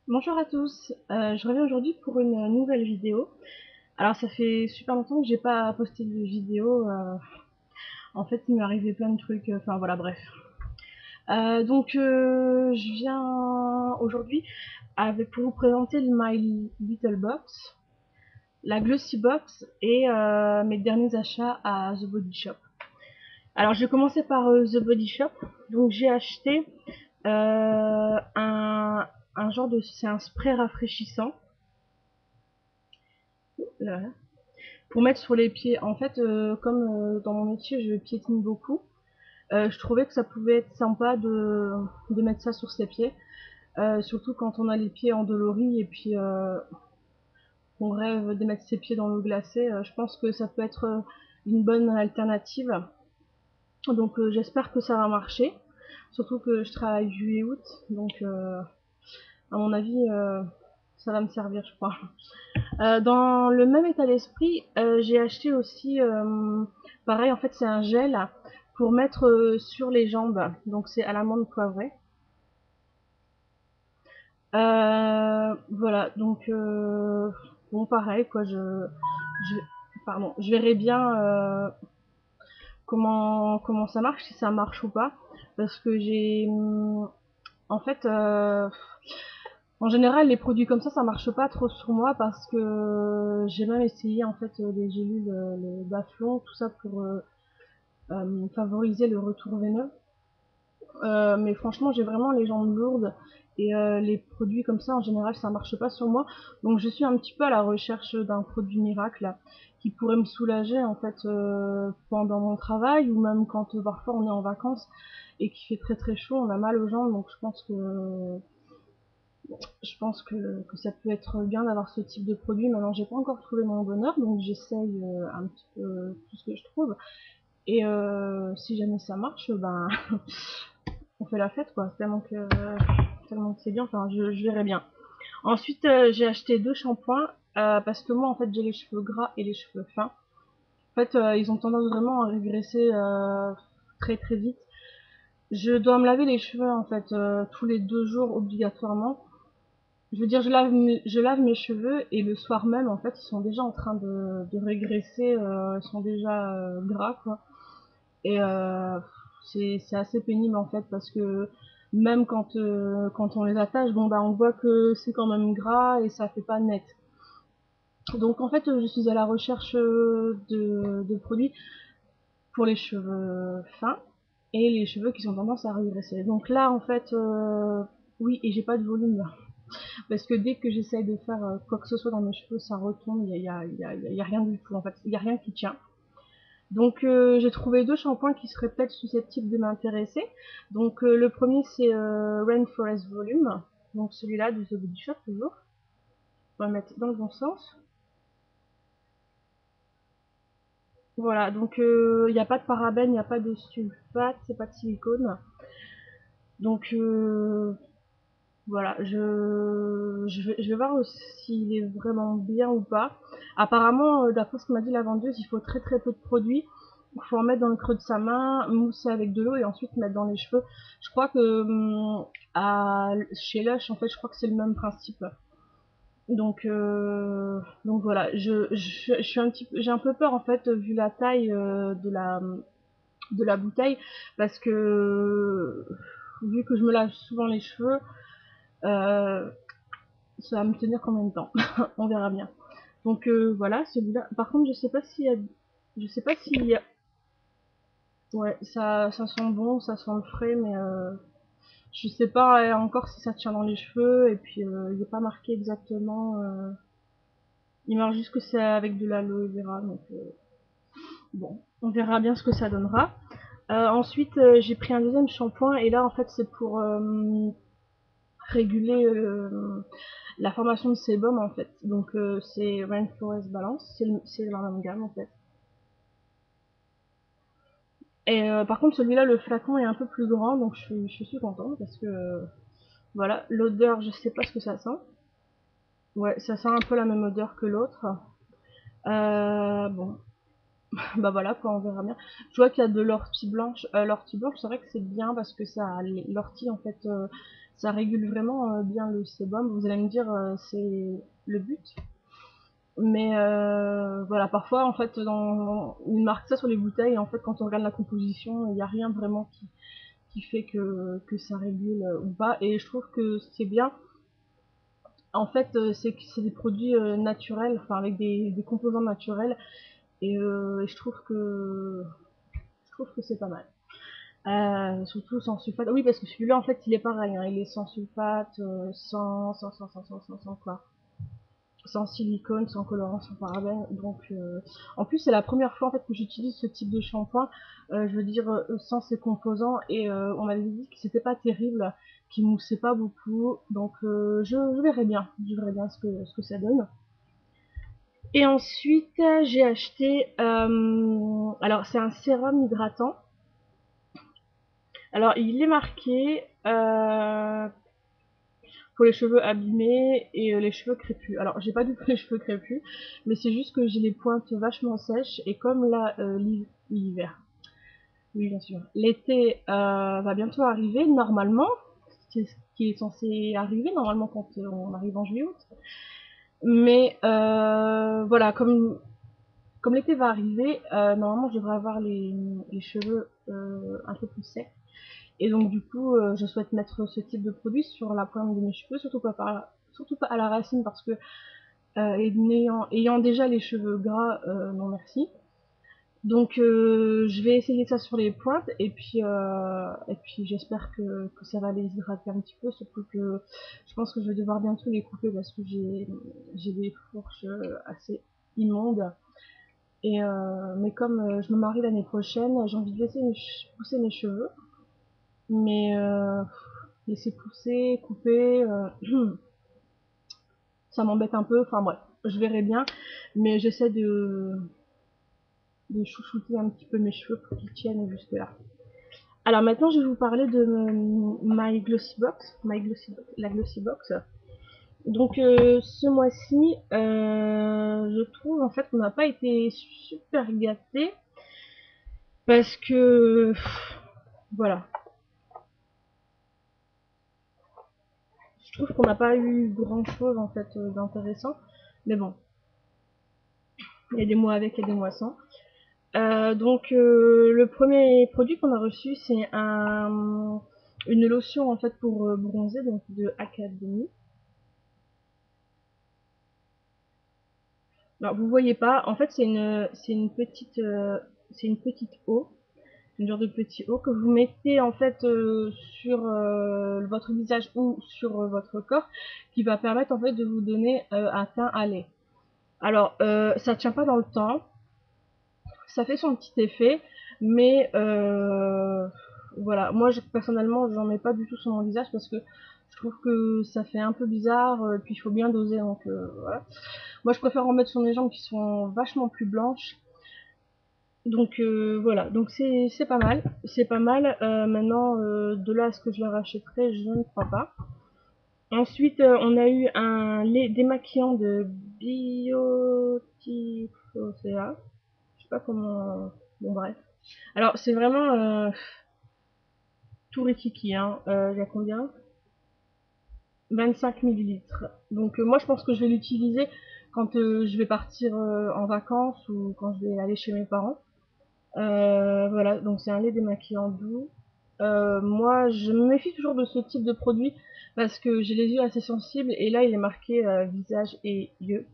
Bonjour à tous, je reviens aujourd'hui pour une nouvelle vidéo. Alors ça fait super longtemps que j'ai pas posté de vidéo, en fait il m'est arrivé plein de trucs, enfin voilà bref. Je viens aujourd'hui pour vous présenter le My Little Box, la Glossy Box et mes derniers achats à The Body Shop. Alors je vais commencer par The Body Shop, donc j'ai acheté un genre de... c'est un spray rafraîchissant. Là, pour mettre sur les pieds. En fait, comme dans mon métier, je piétine beaucoup, je trouvais que ça pouvait être sympa de mettre ça sur ses pieds, surtout quand on a les pieds endoloris et puis on rêve de mettre ses pieds dans l'eau glacée. Je pense que ça peut être une bonne alternative. Donc j'espère que ça va marcher, surtout que je travaille juillet-août, donc à mon avis, ça va me servir, je crois. Dans le même état d'esprit, j'ai acheté aussi, pareil, en fait, c'est un gel pour mettre sur les jambes. Donc, c'est à l'amande poivrée. Voilà, donc, bon, pareil, quoi, je, pardon, je verrai bien comment ça marche, si ça marche ou pas. Parce que en fait, en général, les produits comme ça marche pas trop sur moi parce que j'ai même essayé en fait les gélules, le Baflon, tout ça pour favoriser le retour veineux. Mais franchement, j'ai vraiment les jambes lourdes et les produits comme ça en général ça marche pas sur moi. Donc je suis un petit peu à la recherche d'un produit miracle qui pourrait me soulager en fait pendant mon travail ou même quand parfois on est en vacances et qu'il fait très très chaud, on a mal aux jambes. Donc je pense que ça peut être bien d'avoir ce type de produit. Maintenant, j'ai pas encore trouvé mon bonheur, donc j'essaye un petit peu tout ce que je trouve. Et si jamais ça marche, ben on fait la fête, quoi. Tellement que c'est bien. Enfin, je verrai bien. Ensuite, j'ai acheté 2 shampoings parce que moi, en fait, j'ai les cheveux gras et les cheveux fins. En fait, ils ont tendance vraiment à régresser très très vite. Je dois me laver les cheveux en fait tous les 2 jours obligatoirement. Je veux dire, je lave mes cheveux et le soir même, en fait, ils sont déjà en train de régresser, ils sont déjà gras, quoi. Et c'est assez pénible, en fait, parce que même quand on les attache, bon, bah, on voit que c'est quand même gras et ça fait pas net. Donc, en fait, je suis à la recherche de produits pour les cheveux fins et les cheveux qui sont tendance à régresser. Donc là, en fait, oui, et j'ai pas de volume. Parce que dès que j'essaye de faire quoi que ce soit dans mes cheveux, ça retombe, y a rien du tout en fait, il y a rien qui tient. Donc j'ai trouvé 2 shampoings qui seraient peut-être susceptibles de m'intéresser. Donc le premier c'est Rainforest Volume, donc celui-là du The Body Shop toujours. On va le mettre dans le bon sens. Voilà, donc il n'y a pas de parabènes, il n'y a pas de sulfate, c'est pas de silicone. Donc voilà, je vais voir s'il est vraiment bien ou pas. Apparemment, d'après ce que m'a dit la vendeuse, il faut très très peu de produits. Il faut en mettre dans le creux de sa main, mousser avec de l'eau et ensuite mettre dans les cheveux. Je crois que chez Lush, en fait, je crois que c'est le même principe. Donc voilà, je suis j'ai un peu peur en fait vu la taille de la bouteille parce que vu que je me lave souvent les cheveux, euh, ça va me tenir combien de temps? On verra bien. Donc voilà, celui-là. Par contre, je sais pas s'il y a, ouais, ça sent bon, ça sent le frais, mais je sais pas encore si ça tient dans les cheveux. Et puis il n'est pas marqué exactement. Il marque juste que c'est avec de l'aloe vera, donc bon, on verra bien ce que ça donnera. Ensuite, j'ai pris un deuxième shampoing et là en fait c'est pour réguler la formation de sébum en fait. Donc c'est Rainforest Balance, c'est la même gamme en fait. Et par contre celui-là le flacon est un peu plus grand donc je suis contente parce que voilà, l'odeur je sais pas ce que ça sent. Ouais, ça sent un peu la même odeur que l'autre. Bon, bah voilà quoi, on verra bien. Je vois qu'il y a de l'ortie blanche. L'ortie blanche c'est vrai que c'est bien parce que ça l'ortie en fait ça régule vraiment bien le sébum. Vous allez me dire, c'est le but. Mais voilà, parfois en fait, ils marquent ça sur les bouteilles, et en fait, quand on regarde la composition, il n'y a rien vraiment qui fait que ça régule ou pas. Et je trouve que c'est bien. En fait, c'est que c'est des produits naturels, enfin avec des composants naturels, et je trouve que c'est pas mal. Surtout sans sulfate. Oui, parce que celui-là, en fait, il est pareil, hein, il est sans sulfate, sans quoi, sans silicone, sans colorant, sans parabènes. Donc, en plus, c'est la première fois en fait que j'utilise ce type de shampoing. Je veux dire, sans ces composants, et on m'avait dit que c'était pas terrible, qu'il moussait pas beaucoup. Donc, je verrai bien ce que ça donne. Et ensuite, j'ai acheté, alors c'est un sérum hydratant. Alors, il est marqué pour les cheveux abîmés et les cheveux crépus. Alors, j'ai pas du tout les cheveux crépus, mais c'est juste que j'ai les pointes vachement sèches, et comme là, l'hiver, oui, bien sûr, l'été va bientôt arriver, normalement, c'est ce qui est censé arriver normalement quand on arrive en juillet-août. Mais voilà, comme l'été va arriver, normalement, je devrais avoir les cheveux un peu plus secs. Et donc du coup, je souhaite mettre ce type de produit sur la pointe de mes cheveux, surtout pas à la racine, parce que ayant déjà les cheveux gras, non merci. Donc je vais essayer ça sur les pointes, et puis j'espère que ça va les hydrater un petit peu, surtout que je pense que je vais devoir bientôt les couper parce que j'ai des fourches assez immondes. Mais comme je me marie l'année prochaine, j'ai envie de laisser pousser mes cheveux. Mais laisser pousser, couper, ça m'embête un peu. Enfin bref, je verrai bien. Mais j'essaie de chouchouter un petit peu mes cheveux pour qu'ils tiennent jusque là. Alors maintenant, je vais vous parler de My Glossy Box, la Glossy Box. Donc ce mois-ci, je trouve en fait qu'on n'a pas été super gâtés parce que voilà, je trouve qu'on n'a pas eu grand chose en fait d'intéressant. Mais bon, il y a des mois avec et des mois sans. Donc le premier produit qu'on a reçu, c'est une lotion en fait pour bronzer, donc de Academy. Alors vous voyez pas, en fait c'est une petite eau, une genre de petit eau que vous mettez en fait sur votre visage ou sur votre corps, qui va permettre en fait de vous donner un teint à lait. Alors ça tient pas dans le temps, ça fait son petit effet, mais voilà, moi personnellement j'en mets pas du tout sur mon visage parce que je trouve que ça fait un peu bizarre, puis il faut bien doser, donc voilà. Moi je préfère en mettre sur mes jambes qui sont vachement plus blanches, donc voilà, donc c'est pas mal, c'est pas mal. Maintenant, de là à ce que je la rachèterai, je ne crois pas. Ensuite, on a eu un lait démaquillant de Biotifocea, je sais pas comment, bon bref. Alors c'est vraiment tout rikiki, hein. Il y a combien? 25 millilitres. Donc moi je pense que je vais l'utiliser quand je vais partir en vacances ou quand je vais aller chez mes parents. Voilà, donc c'est un lait démaquillant doux. Moi je me méfie toujours de ce type de produit parce que j'ai les yeux assez sensibles, et là il est marqué visage et yeux.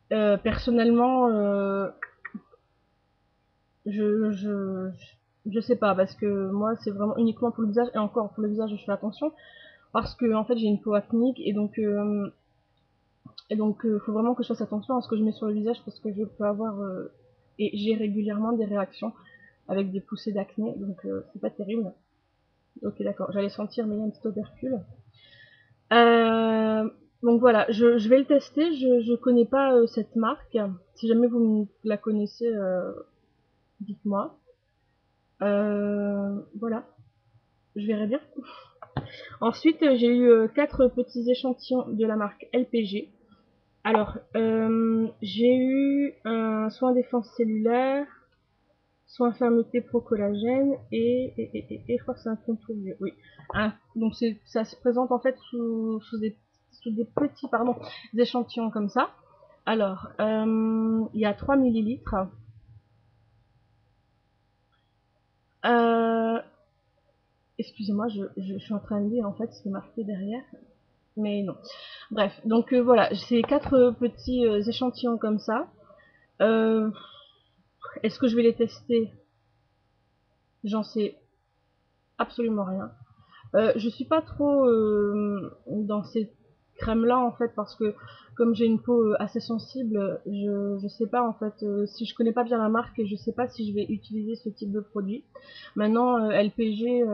Personnellement, je, je, je sais pas, parce que moi c'est vraiment uniquement pour le visage, et encore pour le visage je fais attention parce que en fait j'ai une peau acnique, et donc faut vraiment que je fasse attention à ce que je mets sur le visage parce que je peux avoir et j'ai régulièrement des réactions avec des poussées d'acné, donc c'est pas terrible. Ok, d'accord, j'allais sentir, mais il y a un petit opercule. Euh, donc voilà, je vais le tester, je connais pas cette marque. Si jamais vous la connaissez, dites-moi. Voilà, je verrai bien. Ensuite, j'ai eu 4 petits échantillons de la marque LPG. Alors, j'ai eu un soin défense cellulaire, soin fermeté pro collagène et je crois que c'est un contour vieux. Oui. Donc ça se présente en fait sous des petits des échantillons comme ça. Alors, il y a 3 millilitres. Excusez-moi, je suis en train de lire en fait ce qui est marqué derrière, mais non. Bref, donc voilà, c'est 4 petits échantillons comme ça. Est-ce que je vais les tester? J'en sais absolument rien. Je suis pas trop dans ces crèmes là en fait parce que comme j'ai une peau assez sensible, je sais pas en fait si je connais pas bien la marque et je sais pas si je vais utiliser ce type de produit. Maintenant LPG,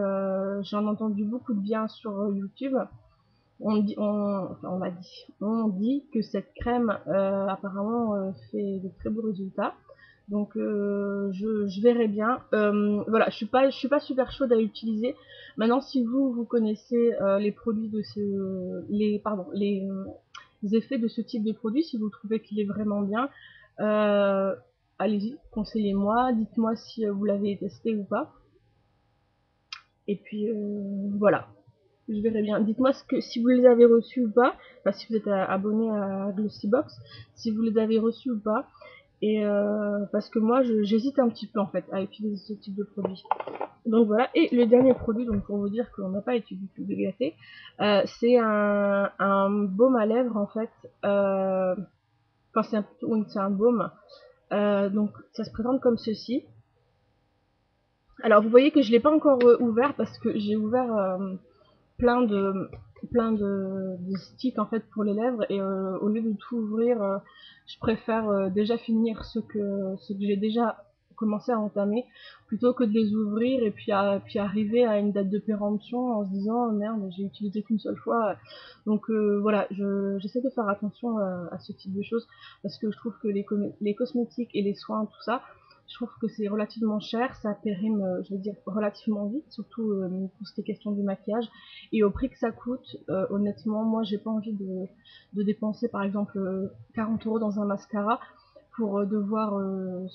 j'en ai entendu beaucoup de bien sur YouTube. On dit que cette crème apparemment fait de très beaux résultats. Donc je verrai bien. Voilà, je suis pas super chaude à utiliser. Maintenant, si vous connaissez les produits de les effets de ce type de produit, si vous trouvez qu'il est vraiment bien, euh, allez-y, conseillez-moi, dites-moi si vous l'avez testé ou pas. Et puis voilà, je verrai bien. Dites-moi si vous les avez reçus ou pas, enfin si vous êtes abonné à Glossybox, si vous les avez reçus ou pas. Et parce que moi j'hésite un petit peu en fait à utiliser ce type de produit. Donc voilà, et le dernier produit, donc pour vous dire qu'on n'a pas été du tout gâté, c'est un baume à lèvres en fait. Enfin c'est un baume. Donc ça se présente comme ceci. Alors vous voyez que je l'ai pas encore ouvert parce que j'ai ouvert plein de de sticks en fait pour les lèvres et au lieu de tout ouvrir, je préfère déjà finir ce que j'ai déjà commencé à entamer plutôt que de les ouvrir et puis arriver à une date de péremption en se disant oh, merde j'ai utilisé qu'une seule fois. Donc voilà, j'essaie de faire attention à ce type de choses parce que je trouve que les cosmétiques et les soins tout ça, je trouve que c'est relativement cher, ça périme, je veux dire, relativement vite, surtout pour ces questions du maquillage. Et au prix que ça coûte, honnêtement, moi, j'ai pas envie de dépenser, par exemple, 40 € dans un mascara pour devoir le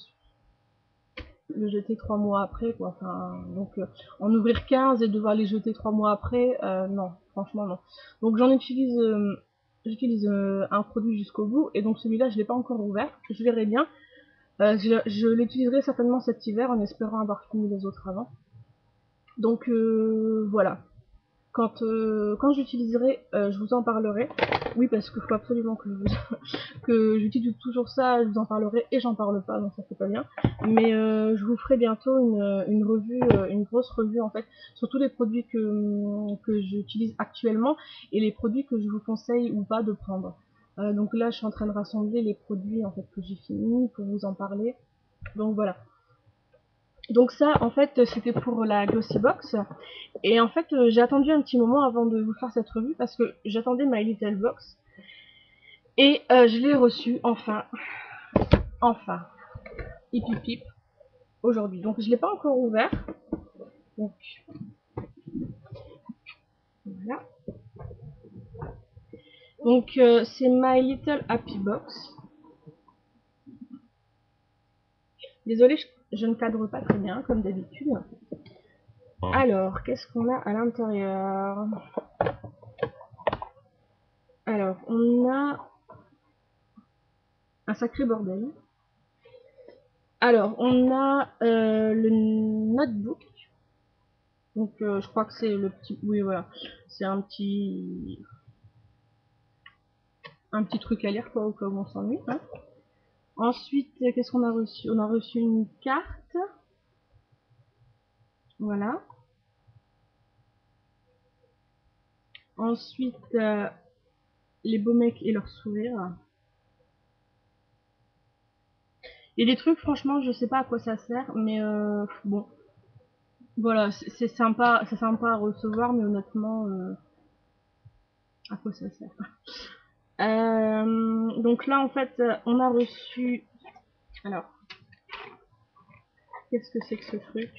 jeter 3 mois après, quoi. Enfin, donc, en ouvrir 15 et devoir les jeter 3 mois après, non, franchement, non. Donc, j'utilise un produit jusqu'au bout, et donc celui-là, je l'ai pas encore ouvert. Je verrai bien. Je l'utiliserai certainement cet hiver en espérant avoir fini les autres avant. Donc voilà. Quand j'utiliserai, je vous en parlerai. Oui, parce qu'il faut absolument que j'utilise toujours ça, je vous en parlerai et j'en parle pas, donc ça c'est pas bien. Mais je vous ferai bientôt une revue, une grosse revue en fait, sur tous les produits que j'utilise actuellement et les produits que je vous conseille ou pas de prendre. Donc là, je suis en train de rassembler les produits en fait que j'ai fini pour vous en parler. Donc voilà. Donc ça, en fait, c'était pour la Glossybox. Et en fait, j'ai attendu un petit moment avant de vous faire cette revue parce que j'attendais My Little Box. Et je l'ai reçue, enfin, enfin, hip hip hip, aujourd'hui. Donc je l'ai pas encore ouvert. Donc voilà. Donc c'est My Little Happy Box. Désolée, je ne cadre pas très bien, comme d'habitude. Alors, qu'est-ce qu'on a à l'intérieur? Alors, on a un sacré bordel. Alors, on a le notebook. Donc, je crois que c'est le petit... Oui, voilà. C'est un petit truc à lire, quoi, au cas où on s'ennuie. Hein. Ensuite, qu'est-ce qu'on a reçu? On a reçu une carte. Voilà. Ensuite, les beaux mecs et leur sourire. Et des trucs, franchement, je sais pas à quoi ça sert, mais bon. Voilà, c'est sympa à recevoir, mais honnêtement, à quoi ça sert? Donc là, en fait, on a reçu... Alors, qu'est-ce que c'est que ce truc?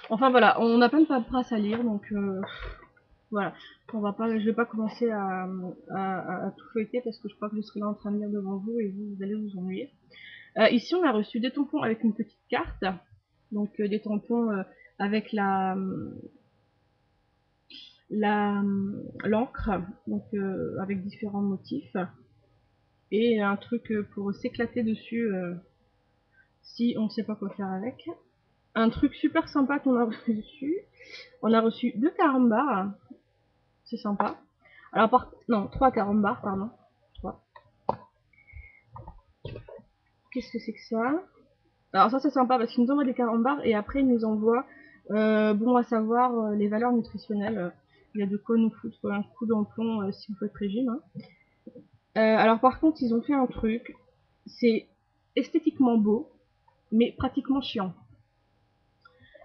Enfin voilà, on a plein de paperasse à lire, donc voilà. Je vais pas commencer à tout feuilleter parce que je crois que je serai là en train de lire devant vous et vous allez vous ennuyer. Ici, on a reçu des tampons avec une petite carte, donc des tampons avec l'encre, donc avec différents motifs, et un truc pour s'éclater dessus si on ne sait pas quoi faire avec. Un truc super sympa qu'on a reçu, on a reçu 2 carambars, c'est sympa. Alors non, 3 carambars, pardon. 3. Qu'est-ce que c'est que ça? Alors ça c'est sympa parce qu'ils nous envoient des carambars et après ils nous envoient, bon à savoir, les valeurs nutritionnelles. Il y a de quoi nous foutre un coup dans le plomb si vous faites régime. Hein. Alors par contre ils ont fait un truc, c'est esthétiquement beau, mais pratiquement chiant.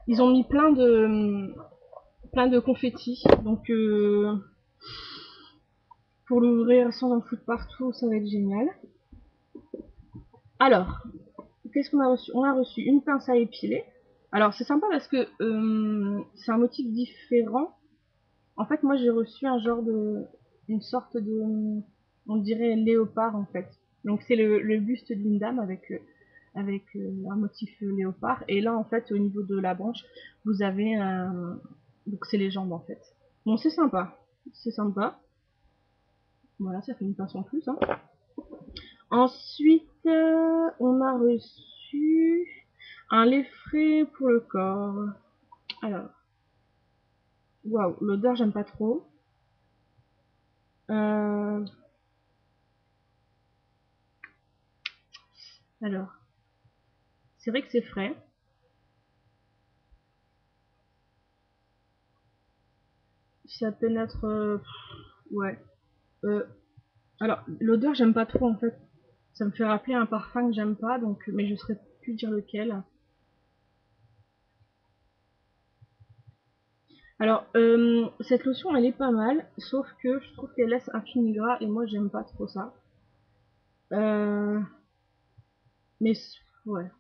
Ils ont mis plein de confettis, donc pour l'ouvrir sans en foutre partout, ça va être génial. Alors, qu'est-ce qu'on a reçu? On a reçu une pince à épiler. Alors c'est sympa parce que c'est un motif différent. En fait, moi j'ai reçu une sorte de, on dirait léopard en fait. Donc c'est le buste d'une dame avec un motif léopard. Et là en fait au niveau de la branche, vous avez un, donc c'est les jambes en fait. Bon c'est sympa, c'est sympa. Voilà, ça fait une pince en plus. Hein. Ensuite, on a reçu un lait frais pour le corps. Alors, waouh, l'odeur j'aime pas trop. Euh, alors, c'est vrai que c'est frais. Ça pénètre, ouais. Euh, alors, l'odeur j'aime pas trop en fait. Ça me fait rappeler un parfum que j'aime pas, donc mais je saurais plus dire lequel. Alors, cette lotion elle est pas mal, sauf que je trouve qu'elle laisse un fini gras et moi j'aime pas trop ça. Euh, mais ouais,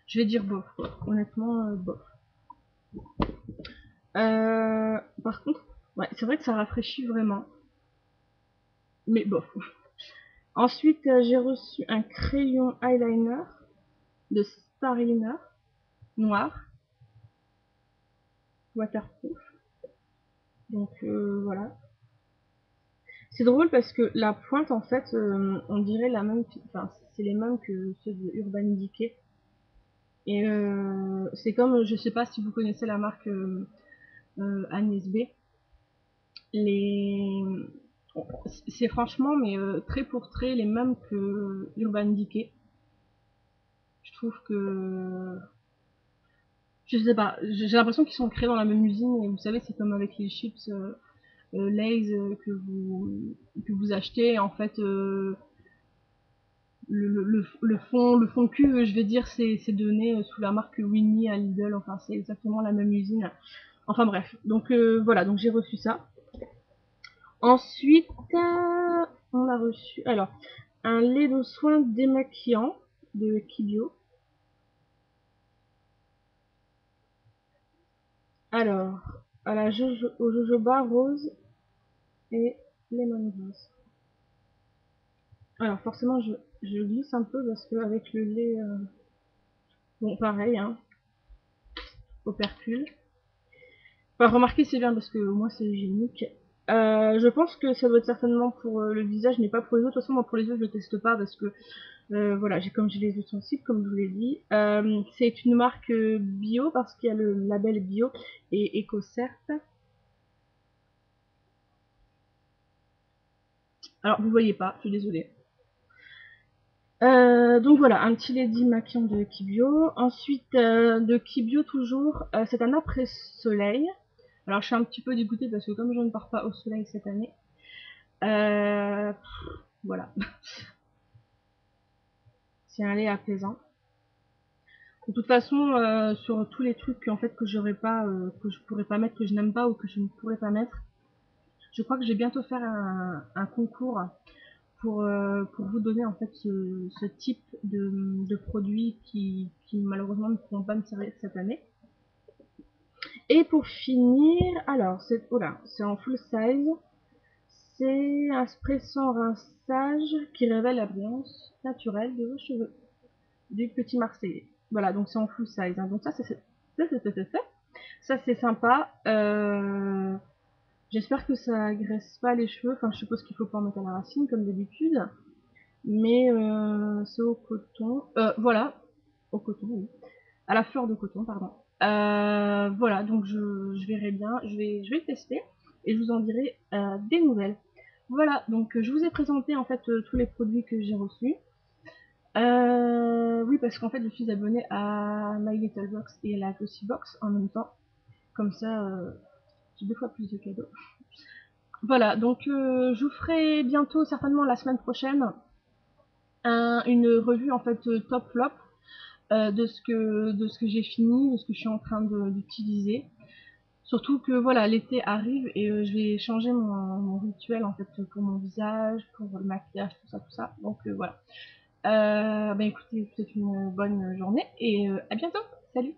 je vais dire bof, quoi. Honnêtement, bof. Par contre, ouais, c'est vrai que ça rafraîchit vraiment, mais bof. Ensuite, j'ai reçu un crayon eyeliner de Starliner noir, waterproof. Donc voilà. C'est drôle parce que la pointe, en fait, on dirait la même, enfin, c'est les mêmes que ceux de Urban Decay. Et c'est comme, je sais pas si vous connaissez la marque Agnès B. Les, c'est franchement, mais trait pour trait, les mêmes que Urban Decay. Je trouve que, je sais pas, j'ai l'impression qu'ils sont créés dans la même usine. Et vous savez, c'est comme avec les chips Lay's que vous achetez. En fait, le fond de cul, je vais dire, c'est donné sous la marque Winnie à Lidl. Enfin, c'est exactement la même usine. Enfin bref, donc voilà, donc j'ai reçu ça. Ensuite, on a reçu alors un lait de soin démaquillant de Kibio. Alors, au jojoba rose et lemongrass. Alors forcément, je glisse un peu parce que avec le lait, bon pareil, hein, opercule. Enfin, remarquez, c'est bien parce que moi c'est hygiénique. Je pense que ça doit être certainement pour le visage, mais pas pour les autres. De toute façon, moi pour les autres, je ne teste pas parce que voilà, comme j'ai les yeux sensibles, comme je vous l'ai dit. C'est une marque bio parce qu'il y a le label bio et EcoCert. Alors vous voyez pas, je suis désolée. Donc voilà, un petit lait maquillant de Kibio. Ensuite, de Kibio toujours, c'est un après-soleil. Alors je suis un petit peu dégoûtée parce que comme je ne pars pas au soleil cette année, voilà, c'est un lait apaisant. De toute façon, sur tous les trucs en fait que j'aurais pas, que je pourrais pas mettre, que je n'aime pas ou que je ne pourrais pas mettre, je crois que je vais bientôt faire un concours pour vous donner en fait ce type de produits qui malheureusement ne pourront pas me servir cette année. Et pour finir, alors, c'est en full size. C'est un spray sans rinçage qui révèle la brillance naturelle de vos cheveux. Du petit Marseillais. Voilà, donc c'est en full size, hein. Donc ça c'est sympa. J'espère que ça agresse pas les cheveux. Enfin, je suppose qu'il faut pas en mettre à la racine comme d'habitude. Mais c'est au coton. Voilà, au coton, oui. À la fleur de coton, pardon. Voilà, donc je verrai bien. Je vais le tester et je vous en dirai des nouvelles. Voilà, donc je vous ai présenté en fait tous les produits que j'ai reçus. Oui, parce qu'en fait, je suis abonnée à My Little Box et à la Glossy Box en même temps. Comme ça, j'ai 2 fois plus de cadeaux. Voilà, donc je vous ferai bientôt, certainement la semaine prochaine, une revue en fait top flop de ce que j'ai fini, de ce que je suis en train d'utiliser. Surtout que voilà, l'été arrive et je vais changer mon rituel en fait pour mon visage, pour le maquillage, tout ça. Donc voilà. Bah écoutez, je vous souhaite une bonne journée et à bientôt. Salut!